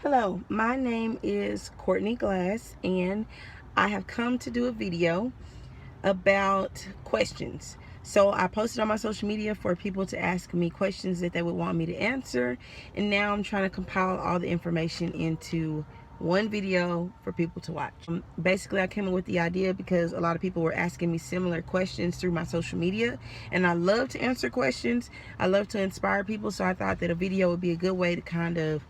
Hello, my name is Courtney Glass, and I have come to do a video about questions. So I posted on my social media for people to ask me questions that they would want me to answer, and now I'm trying to compile all the information into one video for people to watch. Basically, I came up with the idea because a lot of people were asking me similar questions through my social media, and I love to answer questions. I love to inspire people, so I thought that a video would be a good way to kind of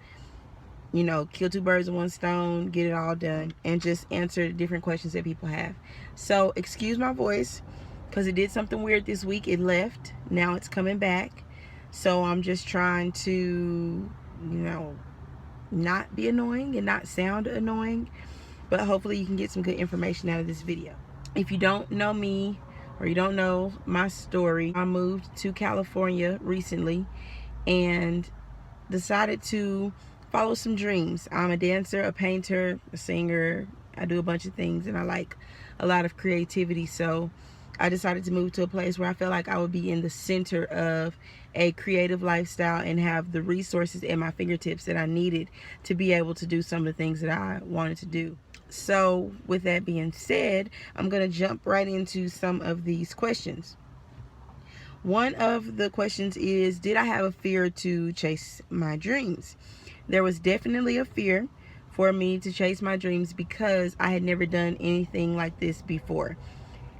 kill two birds with one stone, get it all done, and just answer different questions that people have. So, excuse my voice because it did something weird this week. It left. Now it's coming back. So, I'm just trying to, not be annoying and not sound annoying. But hopefully, you can get some good information out of this video. If you don't know me or you don't know my story, I moved to California recently and decided to follow some dreams. I'm a dancer, a painter, a singer. I do a bunch of things and I like a lot of creativity. So I decided to move to a place where I felt like I would be in the center of a creative lifestyle and have the resources at my fingertips that I needed to be able to do some of the things that I wanted to do. So with that being said, I'm going to jump right into some of these questions. One of the questions is, did I have a fear to chase my dreams? There was definitely a fear for me to chase my dreams because I had never done anything like this before.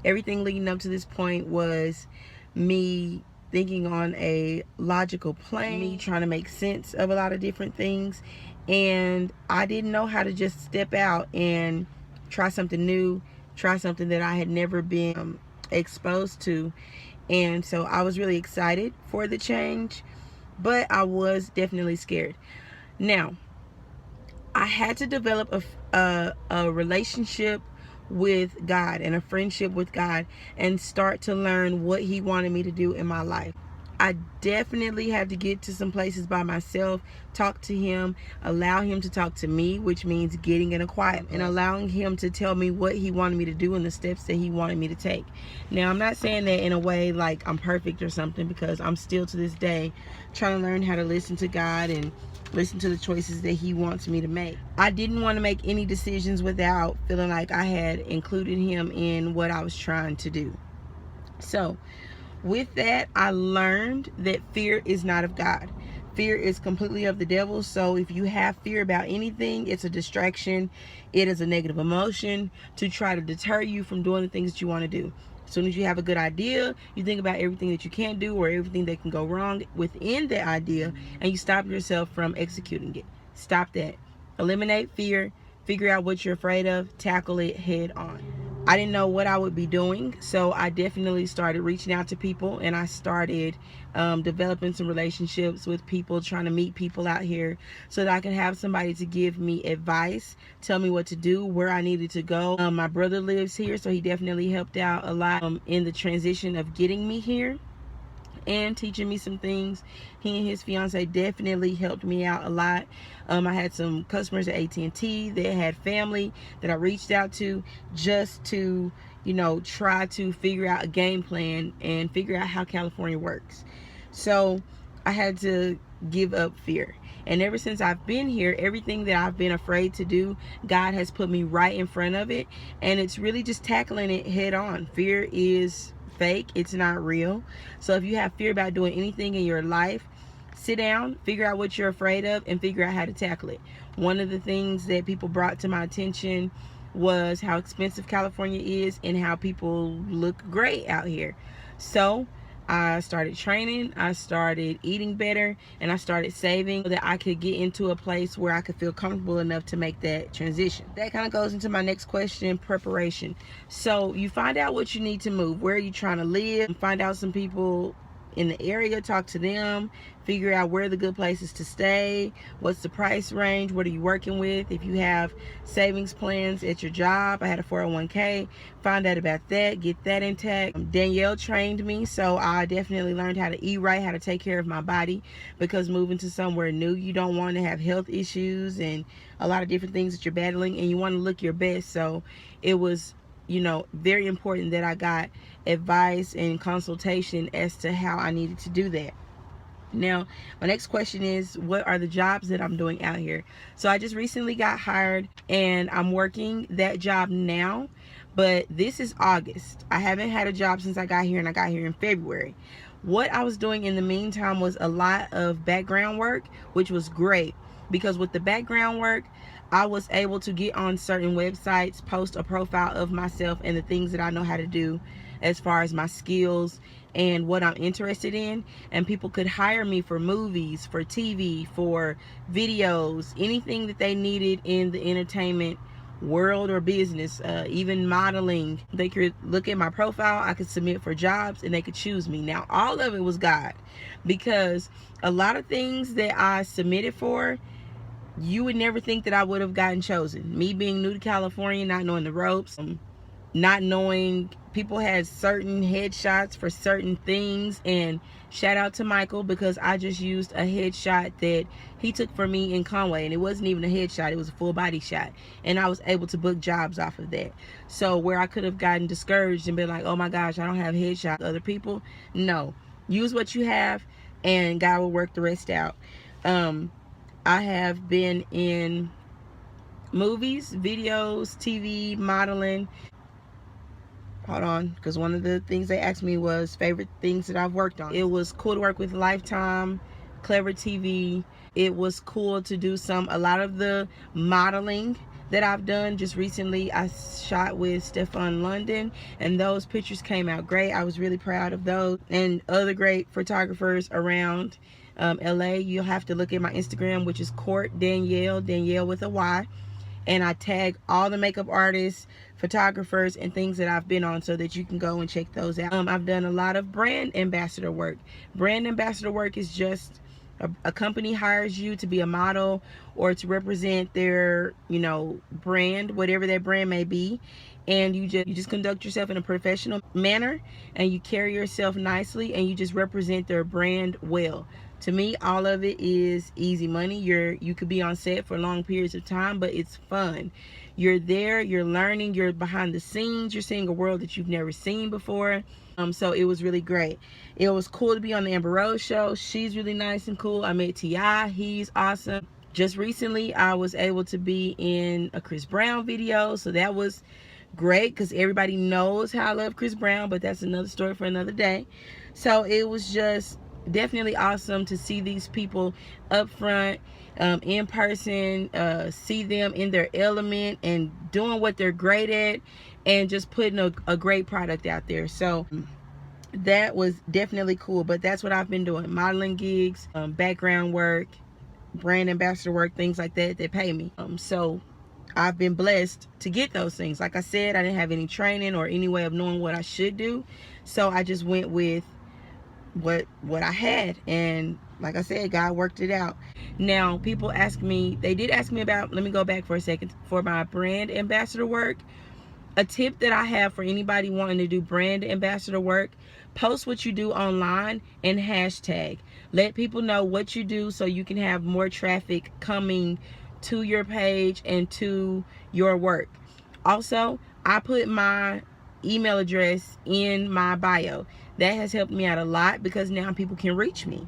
Everything leading up to this point was me thinking on a logical plane, me trying to make sense of a lot of different things, and I didn't know how to just step out and try something new, try something that I had never been exposed to. And so I was really excited for the change, but I was definitely scared. Now, I had to develop a relationship with God and a friendship with God and start to learn what He wanted me to do in my life. I definitely had to get to some places by myself, talk to Him, allow Him to talk to me, which means getting in a quiet and allowing Him to tell me what He wanted me to do and the steps that He wanted me to take. Now, I'm not saying that in a way like I'm perfect or something, because I'm still to this day trying to learn how to listen to God and listen to the choices that He wants me to make. I didn't want to make any decisions without feeling like I had included Him in what I was trying to do. So with that, I learned that fear is not of God. Fear is completely of the devil. So if you have fear about anything, it's a distraction. It is a negative emotion to try to deter you from doing the things that you want to do. As soon as you have a good idea, you think about everything that you can't do or everything that can go wrong within that idea, and you stop yourself from executing it. Stop that. Eliminate fear. Figure out what you're afraid of. Tackle it head on. I didn't know what I would be doing, so I definitely started reaching out to people, and I started developing some relationships with people, trying to meet people out here so that I could have somebody to give me advice, tell me what to do, where I needed to go. My brother lives here, so he definitely helped out a lot in the transition of getting me here and teaching me some things. He and his fiance definitely helped me out a lot. I had some customers at AT&T that had family that I reached out to just to, try to figure out a game plan and figure out how California works. So I had to give up fear. And ever since I've been here, everything that I've been afraid to do, God has put me right in front of it. And it's really just tackling it head on. Fear is fake. It's not real. So if you have fear about doing anything in your life, sit down, figure out what you're afraid of, and figure out how to tackle it. One of the things that people brought to my attention was how expensive California is and how people look great out here. So I started training, I started eating better, and I started saving so that I could get into a place where I could feel comfortable enough to make that transition. That kind of goes into my next question, preparation. So you find out what you need to move. Where are you trying to live? Find out some people in the area, talk to them, figure out where are the good places to stay, what's the price range, what are you working with. If you have savings plans at your job, I had a 401k, find out about that, get that intact. Danielle trained me, so I definitely learned how to eat right, how to take care of my body, because moving to somewhere new, you don't want to have health issues and a lot of different things that you're battling, and you want to look your best. So it was very important that I got advice and consultation as to how I needed to do that. Now, my next question is, what are the jobs that I'm doing out here? So I just recently got hired and I'm working that job now, but this is August. I haven't had a job since I got here, and I got here in February. What I was doing in the meantime was a lot of background work, which was great, because with the background work, I was able to get on certain websites, post a profile of myself and the things that I know how to do as far as my skills and what I'm interested in, and people could hire me for movies, for TV, for videos, anything that they needed in the entertainment world or business, even modeling. They could look at my profile, I could submit for jobs, and they could choose me. Now, all of it was God, because a lot of things that I submitted for, you would never think that I would have gotten chosen. Me being new to California, not knowing the ropes, not knowing people had certain headshots for certain things. And shout out to Michael, because I just used a headshot that he took for me in Conway, and it wasn't even a headshot, it was a full body shot, and I was able to book jobs off of that. So where I could have gotten discouraged and been like, oh my gosh, I don't have headshots, other people, no, use what you have and God will work the rest out. I have been in movies, videos, TV, modeling. Hold on, because one of the things they asked me was favorite things that I've worked on. It was cool to work with Lifetime, Clever TV. It was cool to do a lot of the modeling that I've done. Just recently I shot with Stefan London, and those pictures came out great. I was really proud of those, and other great photographers around LA. You'll have to look at my Instagram, which is Court Danielle, Danielle with a Y, and I tag all the makeup artists, photographers, and things that I've been on, so that you can go and check those out. I've done a lot of brand ambassador work. Brand ambassador work is just a company hires you to be a model or to represent their, brand, whatever that brand may be, and you just conduct yourself in a professional manner, and you carry yourself nicely, and you just represent their brand well. To me, all of it is easy money. You could be on set for long periods of time, but it's fun. You're there, you're learning, you're behind the scenes, you're seeing a world that you've never seen before. So it was really great. It was cool to be on the Amber Rose show. She's really nice and cool. I met T.I., he's awesome. Just recently, I was able to be in a Chris Brown video, so that was great, because everybody knows how I love Chris Brown, but that's another story for another day. So it was just definitely awesome to see these people up front, in person, see them in their element and doing what they're great at, and just putting a great product out there. So that was definitely cool. But that's what I've been doing: modeling gigs, background work, brand ambassador work, things like that pay me. So I've been blessed to get those things. Like I said, I didn't have any training or any way of knowing what I should do, so I just went with what I had, and like I said, God worked it out. Now, people ask me, they did ask me about, let me go back for a second, for my brand ambassador work. A tip that I have for anybody wanting to do brand ambassador work: post what you do online and hashtag. Let people know what you do, so you can have more traffic coming to your page and to your work. Also, I put my email address in my bio. That has helped me out a lot, because now people can reach me.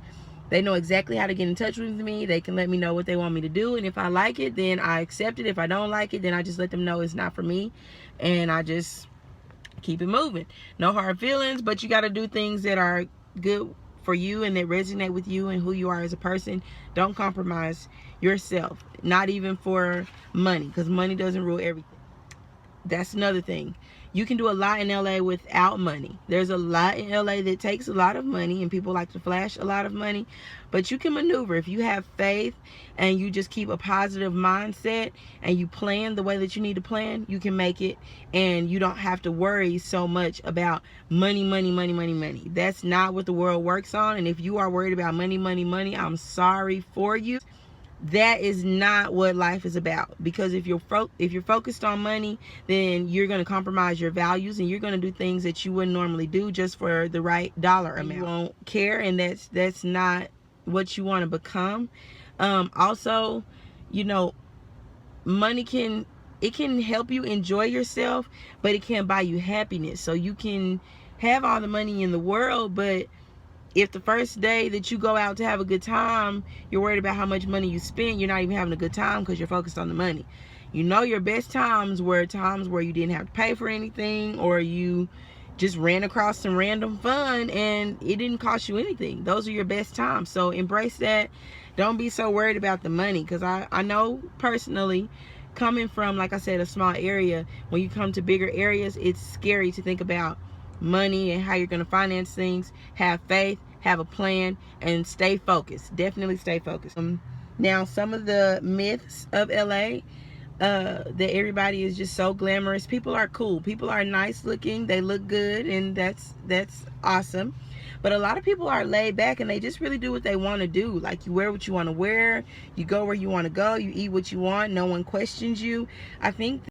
They know exactly how to get in touch with me. They can let me know what they want me to do, and if I like it, then I accept it. If I don't like it, then I just let them know it's not for me, and I just keep it moving. No hard feelings, but you got to do things that are good for you and that resonate with you and who you are as a person. Don't compromise yourself, not even for money, because money doesn't rule everything. That's another thing. You can do a lot in LA without money. There's a lot in LA that takes a lot of money, and people like to flash a lot of money, but you can maneuver if you have faith and you just keep a positive mindset and you plan the way that you need to plan. You can make it, and you don't have to worry so much about money. That's not what the world works on. And if you are worried about money, I'm sorry for you. That is not what life is about, because if you're focused on money, then you're going to compromise your values, and you're going to do things that you wouldn't normally do just for the right dollar amount. You won't care, and that's not what you want to become. Also, money can help you enjoy yourself, but it can't buy you happiness. So you can have all the money in the world, but if the first day that you go out to have a good time, you're worried about how much money you spend, you're not even having a good time because you're focused on the money. You know, your best times were times where you didn't have to pay for anything, or you just ran across some random fun and it didn't cost you anything. Those are your best times. So embrace that. Don't be so worried about the money, because I know personally, coming from, like I said, a small area, when you come to bigger areas, it's scary to think about money and how you're going to finance things. Have faith, have a plan, and stay focused. Definitely stay focused. Now, some of the myths of LA, that everybody is just so glamorous. People are cool, people are nice looking, they look good, and that's awesome. But a lot of people are laid back and they just really do what they want to do. Like, you wear what you want to wear, you go where you want to go, you eat what you want, no one questions you. I think